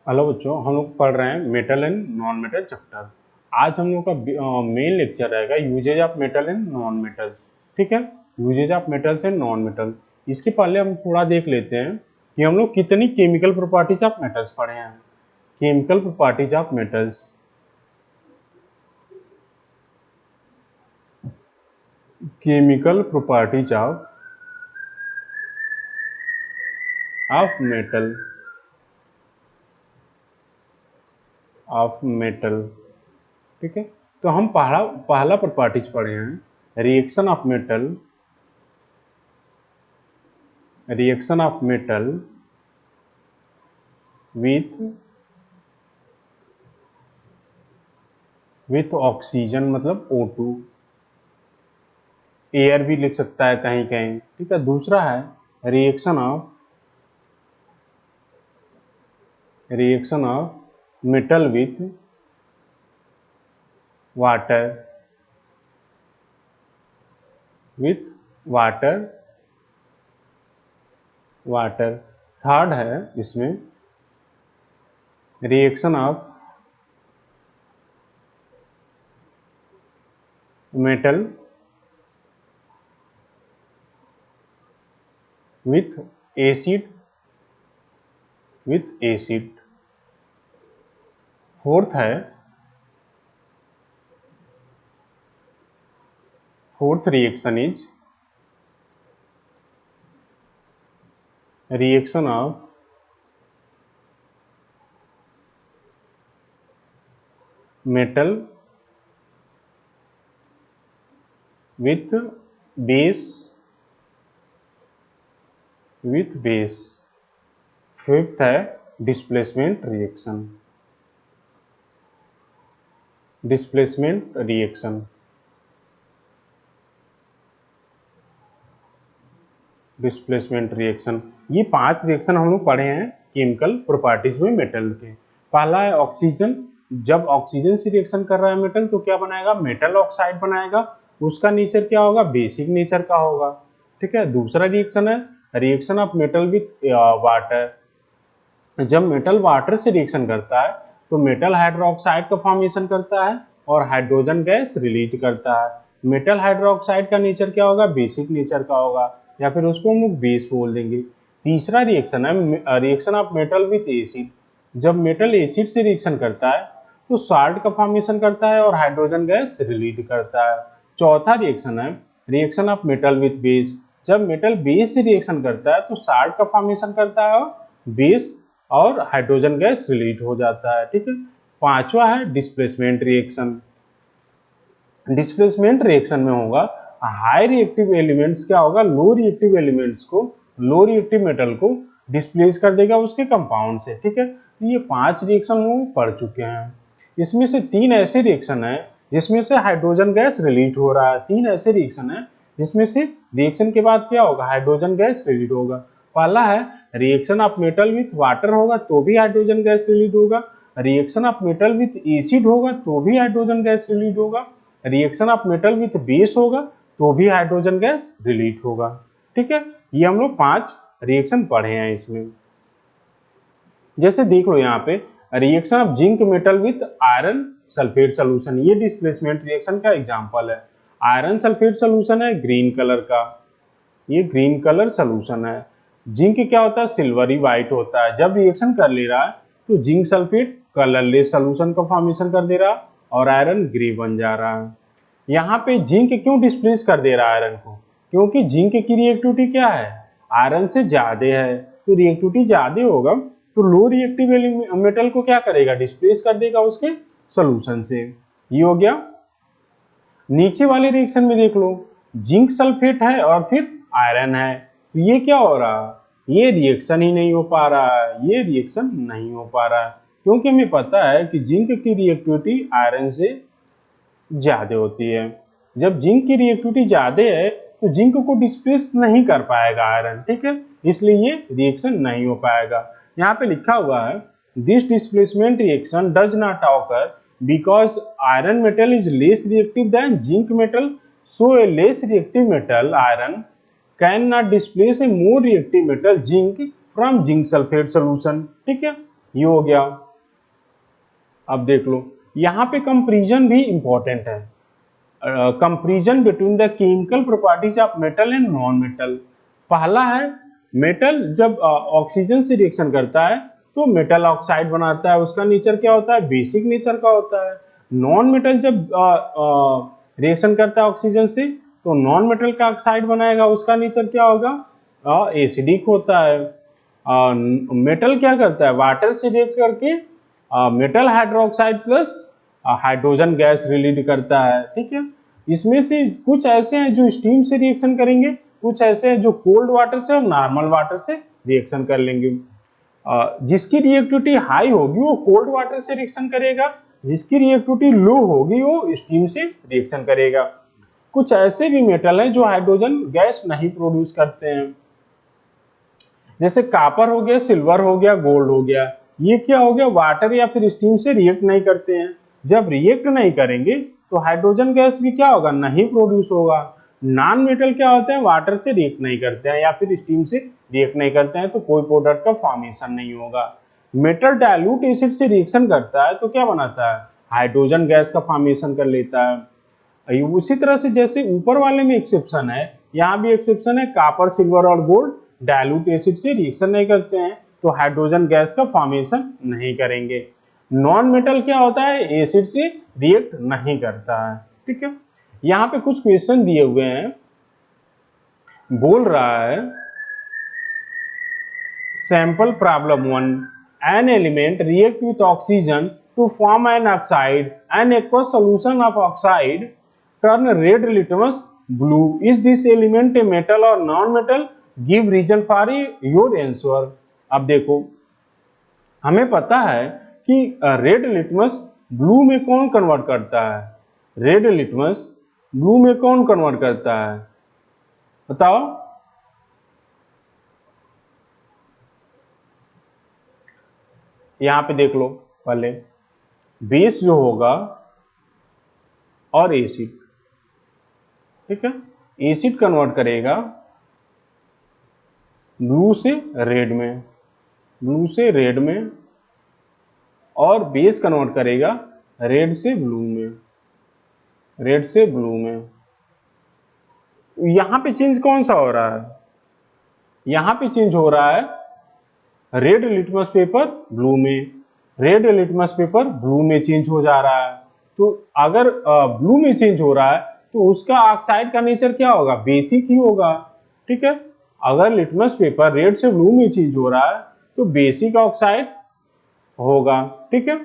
Hello बच्चों, हम लोग पढ़ रहे हैं metal and non metal chapter. आज हम लोग का मेन लेक्चर रहेगा uses of metal and non metals. ठीक है, uses of metals and non metal. इसके पहले हम थोड़ा देख लेते हैं कि हम लोग कितनी केमिकल प्रॉपर्टीज ऑफ मेटल्स पढ़े हैं। Chemical properties of metals. Chemical properties of metal ठीक है, तो हम पहला पहला प्रॉपर्टीज पढ़े हैं reaction of metal with oxygen, मतलब O2। एयर भी लिख सकता है कहीं कहीं। ठीक है, दूसरा है reaction of metal with water. Third है इसमें reaction of metal with acid. Fourth reaction is reaction of metal with base. Fifth है डिस्प्लेसमेंट रिएक्शन। ये 5 रिएक्शन हम लोग पढ़े हैं केमिकल प्रॉपर्टीज में मेटल के। पहला है ऑक्सीजन। जब ऑक्सीजन से रिएक्शन कर रहा है मेटल तो क्या बनाएगा? मेटल ऑक्साइड बनाएगा। उसका नेचर क्या होगा? बेसिक नेचर का होगा। ठीक है, दूसरा रिएक्शन है reaction of metal with water. जब मेटल वाटर से रिएक्शन करता है तो मेटल हाइड्रोक्साइड का फॉर्मेशन करता है और हाइड्रोजन गैस रिलीज करता है। मेटल हाइड्रोक्साइड का नेचर क्या होगा? बेसिक नेचर का होगा, या फिर उसको हम लोग बेस बोल देंगे। तीसरा रिएक्शन है reaction of metal with acid. जब मेटल एसिड से रिएक्शन करता है तो साल्ट का फॉर्मेशन करता है और हाइड्रोजन गैस रिलीज करता है। चौथा रिएक्शन है reaction of metal with base. जब मेटल बेस से रिएक्शन करता है तो साल्ट का फॉर्मेशन करता है और बेस और हाइड्रोजन गैस रिलीज हो जाता है। ठीक है, पांचवा है डिस्प्लेसमेंट रिएक्शन। डिस्प्लेसमेंट रिएक्शन में होगा हाई रिएक्टिव एलिमेंट्स क्या होगा? लो रिएक्टिव एलिमेंट्स को, लो रिएक्टिव मेटल को डिस्प्लेस कर देगा उसके कंपाउंड से। ठीक है, तो ये 5 रिएक्शन हम पढ़ चुके हैं। इसमें से 3 ऐसे रिएक्शन है जिसमें से हाइड्रोजन गैस रिलीज हो रहा है। 3 ऐसे रिएक्शन है जिसमें से रिएक्शन के बाद क्या होगा? हाइड्रोजन गैस रिलीज होगा। पहला है reaction of metal with water होगा तो भी हाइड्रोजन गैस रिलीज होगा। Reaction of metal with acid होगा तो भी हाइड्रोजन गैस रिलीज होगा। Reaction of metal with base होगा तो भी हाइड्रोजन गैस रिलीज होगा। ठीक है, ये हम लोग 5 रिएक्शन पढ़े हैं इसमें। जैसे देख लो यहाँ पे reaction of zinc metal with iron sulphate solution, ये डिस्प्लेसमेंट रिएक्शन का एग्जांपल है। आयरन सल्फेट सोल्यूशन है ग्रीन कलर का, ये ग्रीन कलर सोल्यूशन है। जिंक क्या होता है? सिल्वरी व्हाइट होता है। जब रिएक्शन कर ले रहा है तो जिंक सल्फेट कलरलेस सोल्यूशन का फॉर्मेशन कर दे रहा है और आयरन ग्रे बन जा रहा है। यहाँ पे जिंक क्यों डिस्प्लेस कर दे रहा है आयरन को? क्योंकि जिंक की रिएक्टिविटी क्या है? आयरन से ज्यादा है, तो रिएक्टिविटी ज्यादा होगा तो लो रिएक्टिव मेटल को क्या करेगा? डिस्प्लेस कर देगा उसके सोल्यूशन से। ये हो गया। नीचे वाले रिएक्शन में देख लो, जिंक सल्फेट है और फिर आयरन है, तो ये क्या हो रहा है? ये रिएक्शन ही नहीं हो पा रहा है, ये रिएक्शन नहीं हो पा रहा है क्योंकि हमें पता है कि जिंक की रिएक्टिविटी आयरन से ज्यादा होती है। जब जिंक की रिएक्टिविटी ज्यादा है तो जिंक को डिस्प्लेस नहीं कर पाएगा आयरन। ठीक है, इसलिए ये रिएक्शन नहीं हो पाएगा। यहाँ पे लिखा हुआ है this displacement reaction does not occur because iron metal is less reactive than zinc metal, so a less reactive metal iron cannot displace a more reactive metal zinc from zinc sulfate solution। ठीक है, ये हो गया। अब देख लो यहाँ पे comparison भी इंपॉर्टेंट है। Comparison between the chemical properties of metal and non metal. पहला है मेटल जब ऑक्सीजन से रिएक्शन करता है तो मेटल ऑक्साइड बनाता है, उसका नेचर क्या होता है, बेसिक नेचर का होता है। नॉन मेटल जब रिएक्शन करता है ऑक्सीजन से तो नॉन मेटल का ऑक्साइड बनाएगा, उसका नेचर क्या होगा, एसिडिक होता है। मेटल क्या करता है, वाटर से रिएक्ट करके metal hydroxide plus hydrogen gas release करता है। ठीक है, इसमें से कुछ ऐसे हैं जो स्टीम से रिएक्शन करेंगे, कुछ ऐसे हैं जो कोल्ड वाटर से और नॉर्मल वाटर से रिएक्शन कर लेंगे। जिसकी रिएक्टिविटी हाई होगी वो कोल्ड वाटर से रिएक्शन करेगा, जिसकी रिएक्टिविटी लो होगी वो स्टीम से रिएक्शन करेगा। कुछ ऐसे भी मेटल हैं जो हाइड्रोजन गैस नहीं प्रोड्यूस करते हैं, जैसे कॉपर हो गया, सिल्वर हो गया, गोल्ड हो गया। ये क्या हो गया, वाटर या फिर स्टीम से रिएक्ट नहीं करते हैं। जब रिएक्ट नहीं करेंगे तो हाइड्रोजन गैस भी क्या होगा, नहीं प्रोड्यूस होगा। नॉन मेटल क्या होते हैं, वाटर से रिएक्ट नहीं करते हैं या फिर स्टीम से रिएक्ट नहीं करते हैं, तो कोई प्रोडक्ट का फॉर्मेशन नहीं होगा। मेटल डाइल्यूट एसिड से रिएक्शन करता है तो क्या बनाता है, हाइड्रोजन गैस का फॉर्मेशन कर लेता है। उसी तरह से जैसे ऊपर वाले में एक्सेप्शन है, यहाँ भी एक्सेप्शन है। कॉपर, सिल्वर और गोल्ड डाइल्यूट एसिड से रिएक्शन नहीं करते हैं तो हाइड्रोजन गैस का फॉर्मेशन नहीं करेंगे। नॉन मेटल क्या होता है, एसिड से रिएक्ट नहीं करता है। ठीक है, यहाँ पे कुछ क्वेश्चन दिए हुए हैं। बोल रहा है sample problem 1, an element react with oxygen to form an oxide, an aqueous solution of oxide turn red litmus blue, is this element a metal और non metal, give reason for your answer. अब देखो हमें पता है कि red litmus blue में कौन convert करता है, रेड लिटमस ब्लू में कौन कन्वर्ट करता है, बताओ। यहां पे देख लो पहले, बेस जो होगा और एसिड, ठीक है, एसिड कन्वर्ट करेगा ब्लू से रेड में, ब्लू से रेड में, और बेस कन्वर्ट करेगा रेड से ब्लू में, रेड से ब्लू में। यहां पे चेंज कौन सा हो रहा है, यहां पे चेंज हो रहा है रेड लिटमस पेपर ब्लू में, रेड लिटमस पेपर ब्लू में चेंज हो जा रहा है। तो अगर ब्लू में चेंज हो रहा है तो उसका ऑक्साइड का नेचर क्या होगा, बेसिक ही होगा। ठीक है, अगर लिटमस पेपर रेड से ब्लू में चेंज हो रहा है तो बेसिक ऑक्साइड होगा। ठीक है,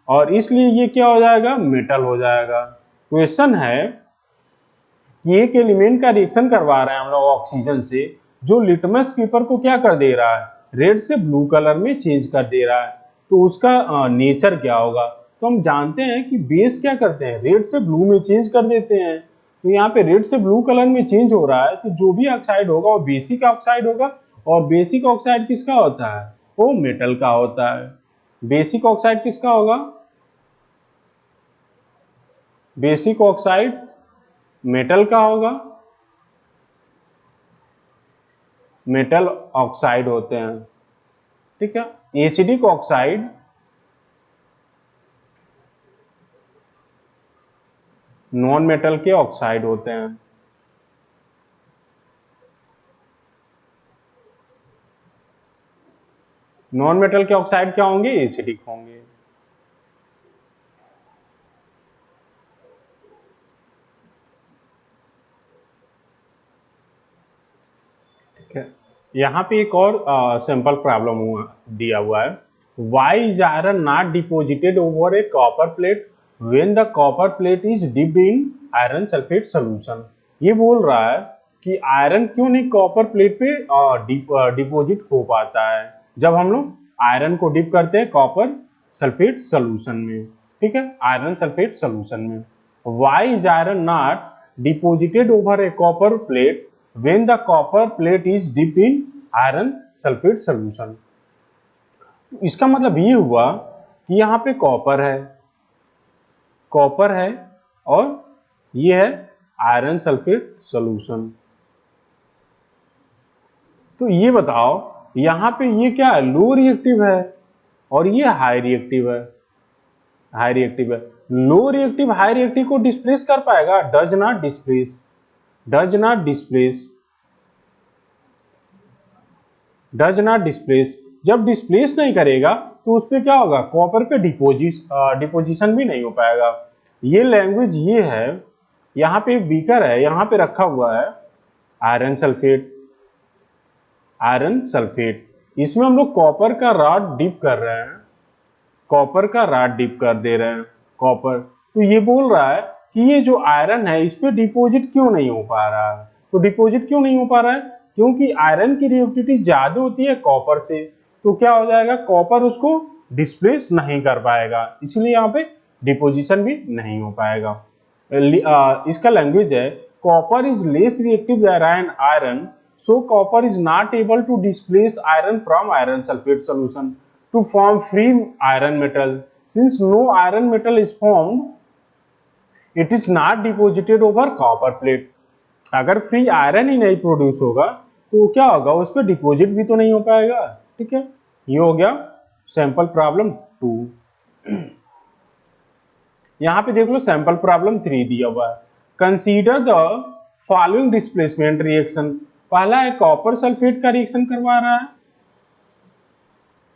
और इसलिए ये क्या हो जाएगा, मेटल हो जाएगा। क्वेश्चन है कि एक एलिमेंट का रिएक्शन करवा रहे हैं हम लोग ऑक्सीजन से, जो लिटमस पेपर को क्या कर दे रहा है, रेड से ब्लू कलर में चेंज कर दे रहा है, तो उसका नेचर क्या होगा। तो हम जानते हैं कि बेस क्या करते हैं, रेड से ब्लू में चेंज कर देते हैं। तो यहाँ पे रेड से ब्लू कलर में चेंज हो रहा है तो जो भी ऑक्साइड होगा वो बेसिक ऑक्साइड होगा, और बेसिक ऑक्साइड किसका होता है, वो मेटल का होता है। बेसिक ऑक्साइड किसका होगा, बेसिक ऑक्साइड मेटल का होगा, मेटल ऑक्साइड होते हैं। ठीक है, एसिडिक ऑक्साइड नॉन मेटल के ऑक्साइड होते हैं। नॉन मेटल के ऑक्साइड क्या होंगे, एसिडिक होंगे। ठीक है, यहाँ पे एक और सिंपल प्रॉब्लम दिया हुआ है, why is iron not deposited over a copper plate when the copper plate is dipped in iron sulphate solution. ये बोल रहा है कि आयरन क्यों नहीं कॉपर प्लेट पे डिपोजिट हो पाता है जब हम लोग आयरन को डिप करते हैं कॉपर सल्फेट सोल्यूशन में। ठीक है, आयरन सल्फेट सोल्यूशन में, why is iron not deposited over a copper plate when the copper plate is dipped in iron sulfate solution। इसका मतलब ये हुआ कि यहाँ पे कॉपर है, कॉपर है, और ये है आयरन सल्फेट सॉल्यूशन। तो ये बताओ यहाँ पे ये क्या है, लो रिएक्टिव है, और ये हाई रिएक्टिव है, हाई रिएक्टिव है। लो रिएक्टिव हाई रिएक्टिव को डिस्प्लेस कर पाएगा? Does not displace, does not displace, does not displace. जब डिस्प्लेस नहीं करेगा तो उस पर क्या होगा? कॉपर पे डिपोजिशन भी नहीं हो पाएगा। ये लैंग्वेज ये है। यहाँ पे एक बीकर है, यहाँ पे रखा हुआ है आयरन सल्फेट, आयरन सल्फेट। इसमें हम लोग कॉपर का रॉड डिप कर रहे हैं, कॉपर का रॉड डिप कर दे रहे हैं कॉपर। तो ये बोल रहा है कि ये जो आयरन है इस पे डिपॉजिट क्यों नहीं हो पा रहा है? तो डिपॉजिट क्यों नहीं हो पा रहा है? क्योंकि आयरन की रिएक्टिविटी ज्यादा होती है कॉपर से। तो क्या हो जाएगा? कॉपर उसको डिस्प्लेस नहीं कर पाएगा, इसलिए यहाँ पे डिपोजिशन भी नहीं हो पाएगा। इसका लैंग्वेज है copper is less reactive than iron, so copper is not able to displace iron from iron sulfate solution to form free iron metal. Since no iron metal is formed, it is not deposited over copper plate. अगर free iron ही नहीं produce होगा तो क्या होगा? उस पर deposit भी तो नहीं हो पाएगा। ठीक है, ये हो गया सैंपल प्रॉब्लम 2। यहां पे देख लो सैंपल प्रॉब्लम 3 दिया हुआ है। Consider the following displacement reaction. पहला है कॉपर सल्फेट का रिएक्शन करवा रहा है,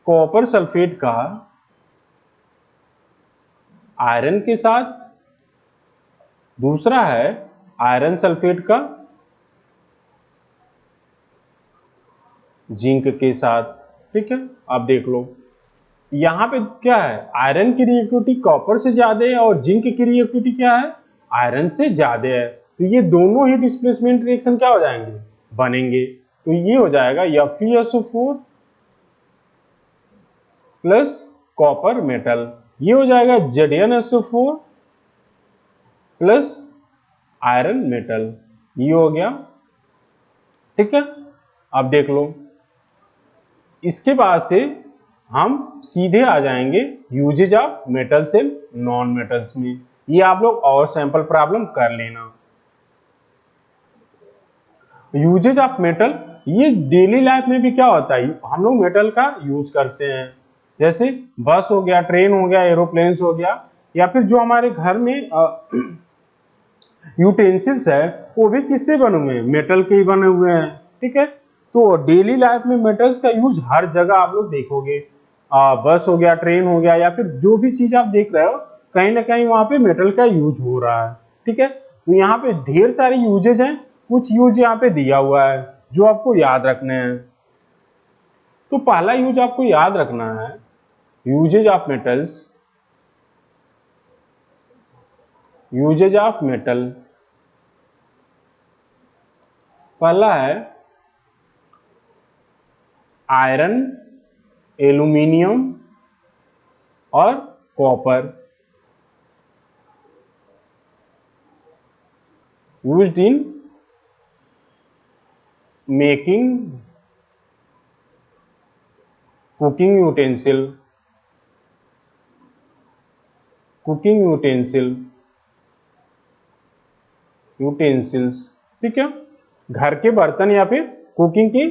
कॉपर सल्फेट का आयरन के साथ। दूसरा है आयरन सल्फेट का जिंक के साथ। ठीक है, आप देख लो यहां पे क्या है? आयरन की रिएक्टिविटी कॉपर से ज्यादा है और जिंक की रिएक्टिविटी क्या है? आयरन से ज्यादा है। तो ये दोनों ही डिस्प्लेसमेंट रिएक्शन क्या हो जाएंगे? बनेंगे। तो ये हो जाएगा FeSO4 प्लस कॉपर मेटल। ये हो जाएगा ZnSO4 प्लस आयरन मेटल। ये हो गया। ठीक है, अब देख लो इसके बाद से हम सीधे आ जाएंगे uses of metal sell non metals में। ये आप लोग और सैंपल प्रॉब्लम कर लेना। यूजेज ऑफ मेटल, ये डेली लाइफ में भी क्या होता है? हम लोग मेटल का यूज करते हैं, जैसे बस हो गया, ट्रेन हो गया, एरोप्लेन्स हो गया, या फिर जो हमारे घर में यूटेंसिल्स है वो भी किससे बने हुए हैं? मेटल के ही बने हुए हैं। ठीक है, तो डेली लाइफ में मेटल्स का यूज हर जगह आप लोग देखोगे। बस हो गया, ट्रेन हो गया, या फिर जो भी चीज आप देख रहे हो कहीं ना कहीं वहां पे मेटल का यूज हो रहा है। ठीक है, तो यहाँ पे ढेर सारे यूजेज हैं, कुछ यूज यहाँ पे दिया हुआ है जो आपको याद रखने हैं। तो पहला यूज आपको याद रखना है uses of metals, uses of metal. पहला है आयरन, एल्यूमिनियम और copper used in making cooking utensil, cooking utensil, utensils. ठीक है, घर के बर्तन या फिर कुकिंग की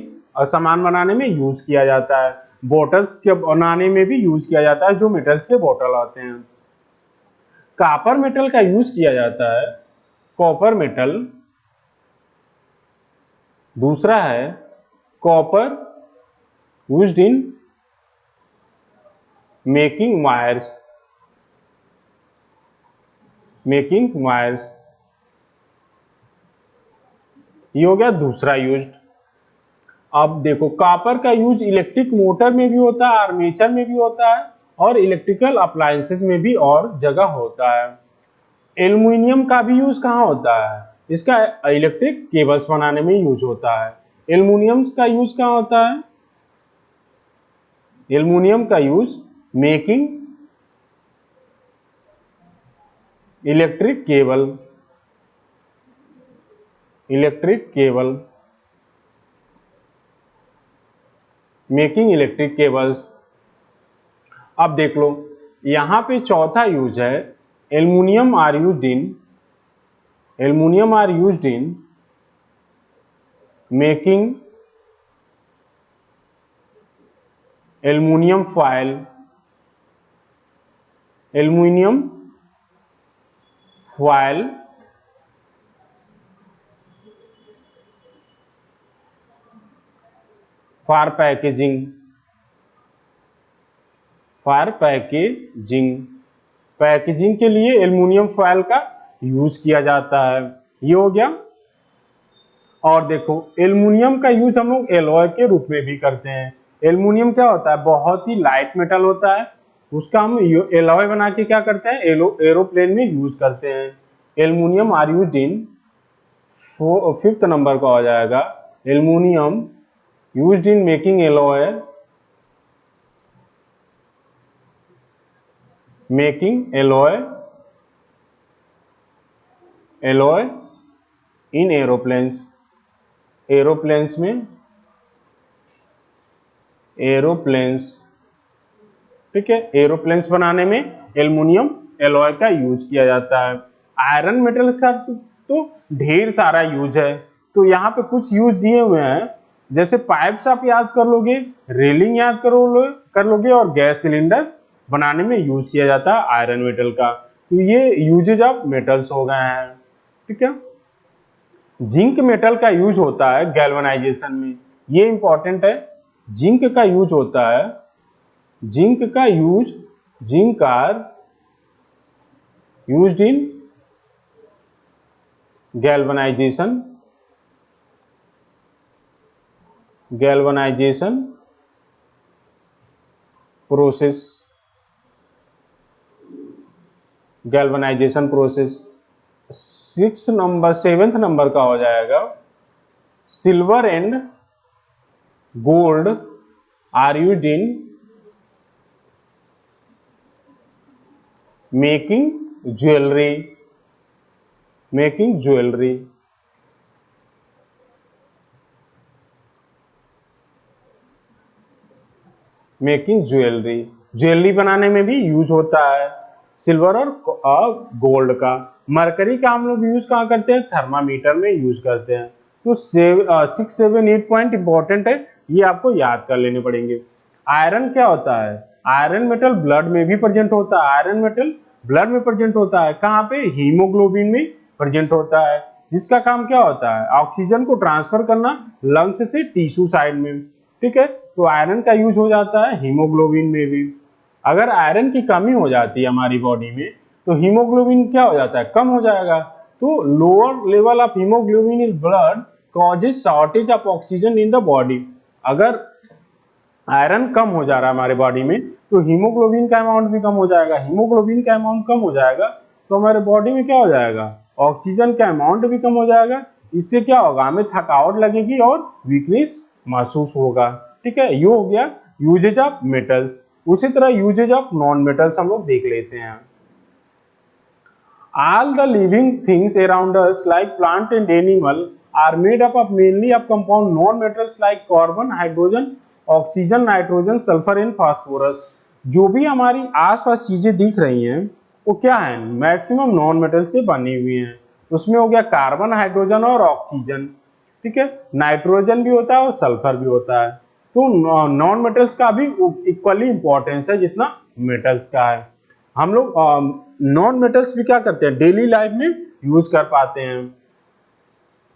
सामान बनाने में यूज किया जाता है। बॉटल्स के बनाने में भी यूज किया जाता है, जो मेटल्स के बॉटल आते हैं। कॉपर मेटल का यूज किया जाता है, कॉपर मेटल। दूसरा है copper used in making wires, making wires. ये हो गया दूसरा यूज। अब देखो कॉपर का यूज इलेक्ट्रिक मोटर में भी होता है, आर्मेचर में भी होता है, और इलेक्ट्रिकल अप्लायंसेस में भी और जगह होता है। एल्युमिनियम का भी यूज कहाँ होता है? इसका इलेक्ट्रिक केबल्स बनाने में यूज होता है। एल्युमिनियम का यूज कहाँ होता है? एल्युमिनियम का use making electric cable, electric cable, making electric cables. अब देख लो यहां पे चौथा यूज है aluminium are used in, aluminium are used in making aluminium foil, aluminium foil for packaging, for packaging, packaging के लिए एल्युमिनियम फॉयल का यूज किया जाता है। ये हो गया। और देखो एल्युमिनियम का यूज हम लोग एलॉय के रूप में भी करते हैं। एल्युमिनियम क्या होता है, बहुत ही लाइट मेटल होता है, उसका हम एलॉय बना के क्या करते हैं, एरोप्लेन में यूज करते हैं। Aluminium are used in, 5th number का हो जाएगा, aluminium used in making alloy, making alloy in aeroplanes, aeroplanes में, एरोप्लेन्स, ठीक है, एरोप्लेन्स बनाने में एल्युमिनियम एलॉय का यूज किया जाता है। आयरन मेटल का तो ढेर सारा यूज है, तो यहाँ पे कुछ यूज दिए हुए हैं, जैसे पाइप्स आप याद कर लोगे, रेलिंग याद कर लोगे, और गैस सिलेंडर बनाने में यूज किया जाता है आयरन मेटल का। तो ये यूजेज ऑफ मेटल्स हो गए हैं, ठीक है। जिंक मेटल का यूज होता है गैल्वेनाइजेशन में, ये इंपॉर्टेंट है। जिंक का यूज होता है, जिंक का use, zinc are used in galvanisation, galvanisation process, galvanisation process. 7th number का हो जाएगा, silver and gold are used in making jewellery, making jewellery, making jewellery, jewellery बनाने में भी यूज होता है सिल्वर और गोल्ड का। मरकरी का हम लोग यूज कहाँ करते हैं, थर्मामीटर में यूज करते हैं। तो 6, 7, 8 पॉइंट इंपॉर्टेंट है, ये आपको याद कर लेने पड़ेंगे। आयरन क्या होता है, आयरन मेटल ब्लड में भी प्रेजेंट होता है, आयरन मेटल ब्लड में प्रेजेंट होता है, कहाँ पे, हीमोग्लोबिन में प्रेजेंट होता है, जिसका काम क्या होता है, ऑक्सीजन को ट्रांसफर करना लंग्स से टिश्यू साइड में, ठीक है। तो आयरन का यूज हो जाता है हीमोग्लोबिन में भी। अगर आयरन की कमी हो जाती है हमारी बॉडी में, तो हीमोग्लोबिन क्या हो जाता है, कम हो जाएगा। तो lower level of haemoglobin in blood causes shortage of oxygen in the body. अगर आयरन कम हो जा रहा है हमारे बॉडी में, तो हीमोग्लोबिन का अमाउंट भी कम हो जाएगा। हीमोग्लोबिन का अमाउंट कम हो जाएगा तो हमारे बॉडी में क्या हो जाएगा, ऑक्सीजन का अमाउंट भी कम हो जाएगा। इससे क्या होगा, हमें थकावट लगेगी और वीकनेस महसूस होगा, ठीक है। ये हो गया यूजेज ऑफ मेटल्स। उसी तरह यूजेज ऑफ नॉन मेटल्स हम लोग देख लेते हैं। All the living things around us like plant and animal are made up of mainly of compound non-metals like carbon, hydrogen, oxygen, nitrogen, sulphur and phosphorus. जो भी हमारी आसपास चीजें दिख रही हैं वो क्या है, मैक्सिमम नॉन मेटल से बनी हुई हैं। उसमें हो गया कार्बन, हाइड्रोजन और ऑक्सीजन, ठीक है। नाइट्रोजन भी होता है और सल्फर भी होता है। तो नॉन मेटल्स का भी इक्वली इंपॉर्टेंस है जितना मेटल्स का है। हम लोग नॉन मेटल्स भी क्या करते हैं, डेली लाइफ में यूज कर पाते हैं।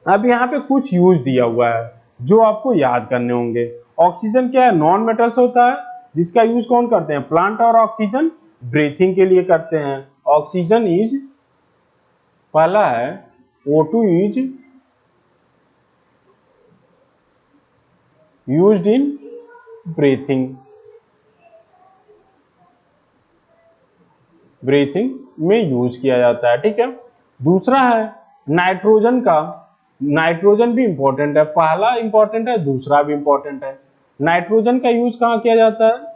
अब यहाँ पे कुछ यूज दिया हुआ है जो आपको याद करने होंगे। ऑक्सीजन क्या है, नॉन मेटल्स होता है, जिसका यूज कौन करते हैं, प्लांट और ऑक्सीजन ब्रीथिंग के लिए करते हैं। ऑक्सीजन इज, पहला है O2 is used in breathing, breathing में यूज किया जाता है, ठीक है। दूसरा है नाइट्रोजन का, नाइट्रोजन भी इंपॉर्टेंट है, पहला इंपॉर्टेंट है, दूसरा भी इंपॉर्टेंट है। नाइट्रोजन का यूज कहाँ किया जाता है,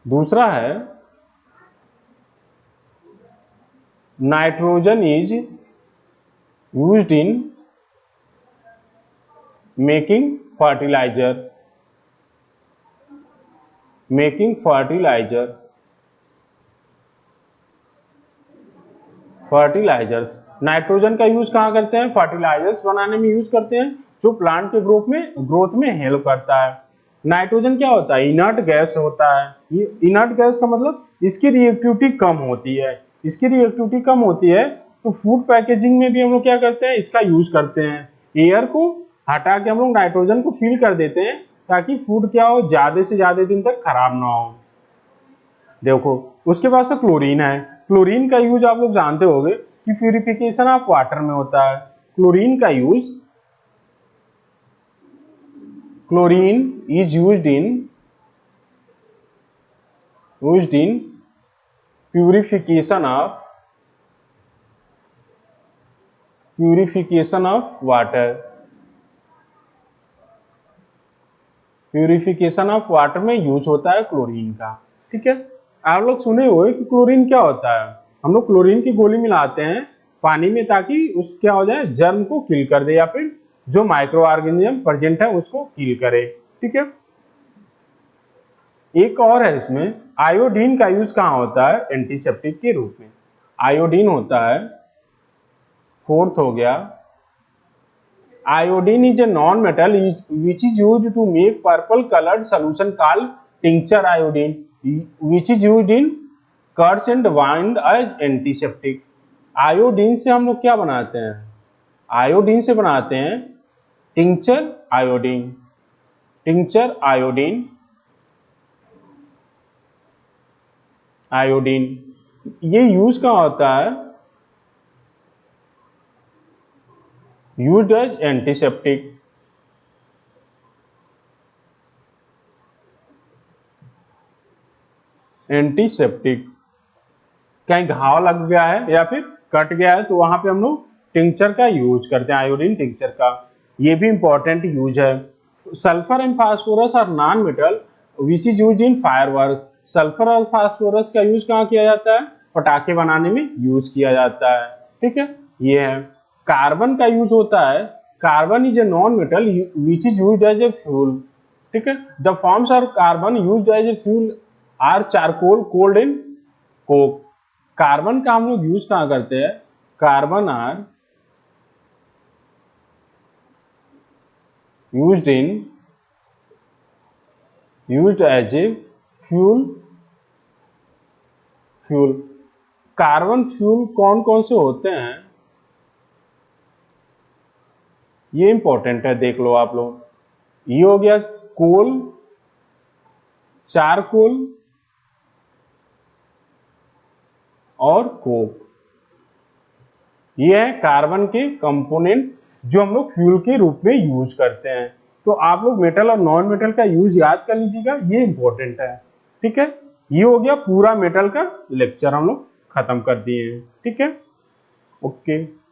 दूसरा है nitrogen is used in making fertiliser, making fertiliser, fertilisers. Nitrogen का यूज कहाँ करते हैं, फर्टिलाइजर्स बनाने में यूज करते हैं, जो प्लांट के ग्रोथ में हेल्प करता है। नाइट्रोजन क्या होता है, इनर्ट गैस होता है। ये इनर्ट गैस का मतलब इसकी रिएक्टिविटी कम होती है, इसकी रिएक्टिविटी कम होती है। तो फूड पैकेजिंग में भी हम लोग क्या करते हैं, इसका यूज करते हैं। एयर को हटा के हम लोग नाइट्रोजन को फिल कर देते हैं ताकि फूड क्या हो, ज्यादा से ज्यादा दिन तक खराब ना हो। देखो उसके बाद से क्लोरीन है। क्लोरीन का यूज आप लोग जानते होंगे कि प्यूरिफिकेशन ऑफ वाटर में होता है। क्लोरीन का use, chlorine is used in purification of water। Purification of water में यूज होता है क्लोरीन का। ठीक है, आप लोग सुने हुए कि क्लोरीन क्या होता है। हम लोग क्लोरीन की गोली मिलाते हैं पानी में ताकि उस क्या हो जाए, जर्म को किल कर दे या फिर जो माइक्रो ऑर्गेनिज्म प्रेजेंट है उसको किल करे। ठीक है, एक और है इसमें, आयोडीन का यूज कहाँ होता है, एंटीसेप्टिक के रूप में। आयोडीन होता है, फोर्थ हो गया, iodine is a non metal which is used to make purple coloured solution called tincture iodine which is used in cuts and वाइन एज एंटीसेप्टिक। आयोडीन से हम लोग क्या बनाते हैं, आयोडीन से बनाते हैं tincture iodine. Tincture iodine, iodine ये यूज कहाँ होता है, यूज्ड एज एंटीसेप्टिक। एंटीसेप्टिक, कहीं घाव लग गया है या फिर कट गया है तो वहां पे हम लोग टिंक्चर का यूज करते हैं, आयोडीन टिंक्चर का। ये भी इंपॉर्टेंट यूज है। Sulphur and phosphorus are non metal which is used in firework. Sulphur और फास्फोरस का यूज कहाँ किया जाता है, पटाखे बनाने में यूज किया जाता है। ठीक है, ये है। कार्बन का यूज होता है, carbon is a non metal which is used as a fuel. ठीक है, the forms are carbon used as a fuel are charcoal, coal and coke. Carbon का हम लोग यूज कहाँ करते हैं, carbon are used as a fuel. Fuel, carbon fuel कौन कौन से होते हैं ये इंपॉर्टेंट है, देख लो आप लोग। ये हो गया कोल, चारकोल और कोक। ये है कार्बन के कंपोनेंट जो हम लोग फ्यूल के रूप में यूज करते हैं। तो आप लोग मेटल और नॉन मेटल का यूज याद कर लीजिएगा, ये इंपॉर्टेंट है। ठीक है, ये हो गया पूरा मेटल का लेक्चर हम लोग खत्म कर दिए हैं। ठीक है, ओके।